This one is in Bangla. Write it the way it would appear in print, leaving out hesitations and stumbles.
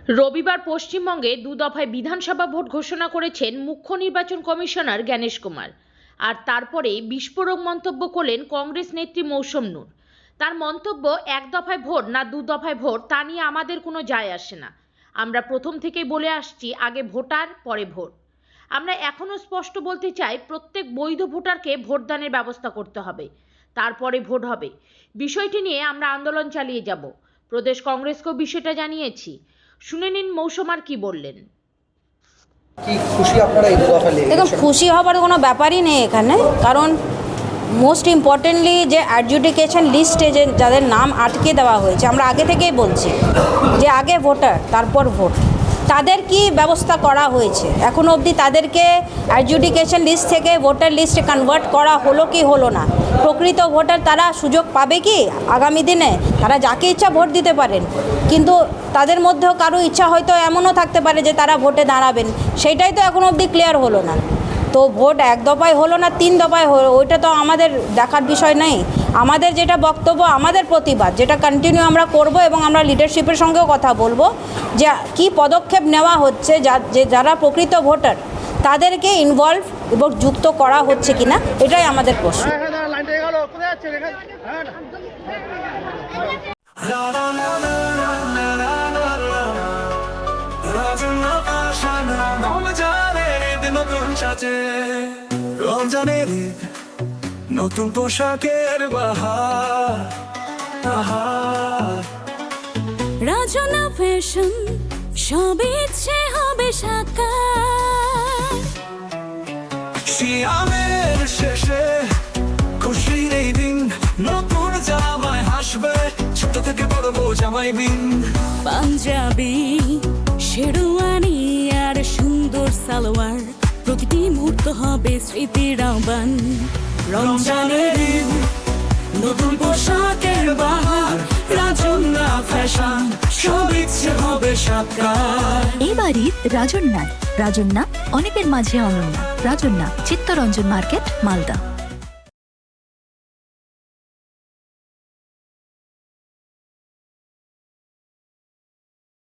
রবিবার পশ্চিমবঙ্গে 2 দফায় বিধানসভা ভোট ঘোষণা করেছেন মুখ্য নির্বাচন কমিশনার জ্ঞানেশ কুমার। আর তারপরে বিস্ফোরক মন্তব্য করলেন কংগ্রেস নেত্রী মৌসম নূর। তার মন্তব্য, 1 দফায় ভোট না 2 দফায় ভোট তা নিয়ে আমাদের কোনো যায় আসে না। আমরা প্রথম থেকেই বলে আসছি, আগে ভোটার পরে ভোট। আমরা এখনও স্পষ্ট বলতে চাই, প্রত্যেক বৈধ ভোটারকে ভোটদানের ব্যবস্থা করতে হবে, তারপরে ভোট হবে। বিষয়টি নিয়ে আমরা আন্দোলন চালিয়ে যাব। প্রদেশ কংগ্রেসকেও বিষয়টা জানিয়েছি। শুনে নিন মৌসুমার কি বললেন। কি খুশি আপনারা এই দফা নিয়ে? দেখুন, খুশি হবার কোনো ব্যাপারই নেই এখানে, কারণ মোস্ট ইম্পর্টেন্টলি যে অ্যাডজুডিকেশন লিস্টে যে যাদের নাম আটকে দেওয়া হয়েছে, আমরা আগে থেকেই বলছি যে আগে ভোটার তারপর ভোট, তাদের কি ব্যবস্থা করা হয়েছে এখনও অবধি? তাদেরকে অ্যাডজুডিকেশন লিস্ট থেকে ভোটার লিস্টে কনভার্ট করা হলো কি হলো না? প্রকৃত ভোটার তারা সুযোগ পাবে কি আগামী দিনে? তারা যাকে ইচ্ছা ভোট দিতে পারেন, কিন্তু তাদের মধ্যেও কারো ইচ্ছা হয়তো এমনও থাকতে পারে যে তারা ভোটে দাঁড়াবেন, সেইটাই তো এখনও অবধি ক্লিয়ার হলো না। তো ভোট 1 দফায় হলো না 3 দফায় হলো, ওইটা তো আমাদের দেখার বিষয় নেই। আমাদের যেটা বক্তব্য, আমাদের প্রতিবাদ, যেটা কন্টিনিউ আমরা করব এবং আমরা লিডারশিপের সঙ্গেও কথা বলবো যে কি পদক্ষেপ নেওয়া হচ্ছে, যারা প্রকৃত ভোটার তাদেরকে ইনভলভ এবং যুক্ত করা হচ্ছে কিনা, এটাই আমাদের প্রশ্ন। রমজানের নতুন পোশাকের বাহার, রাজনা ফ্যাশন, সব ইচ্ছে হবে সাকার। শিয়ামের শেষে খুশির এই দিন, নতুন জামায় হাসবে ছোট থেকে বড় জামাই বিন। পাঞ্জাবি, শেরওয়ানি আর সুন্দর সালোয়ার, প্রতিটি মুহূর্ত হবে স্মৃতির আহ্বান। রমজানের নতুন পোশাকের বাহার, রাজন্না ফ্যাশন, সব ইচ্ছে হবে সাকার। এবারই রাজন্যা অনেকের মাঝে অনন্য। রাজন্যা, চিত্তরঞ্জন মার্কেট, মালদা।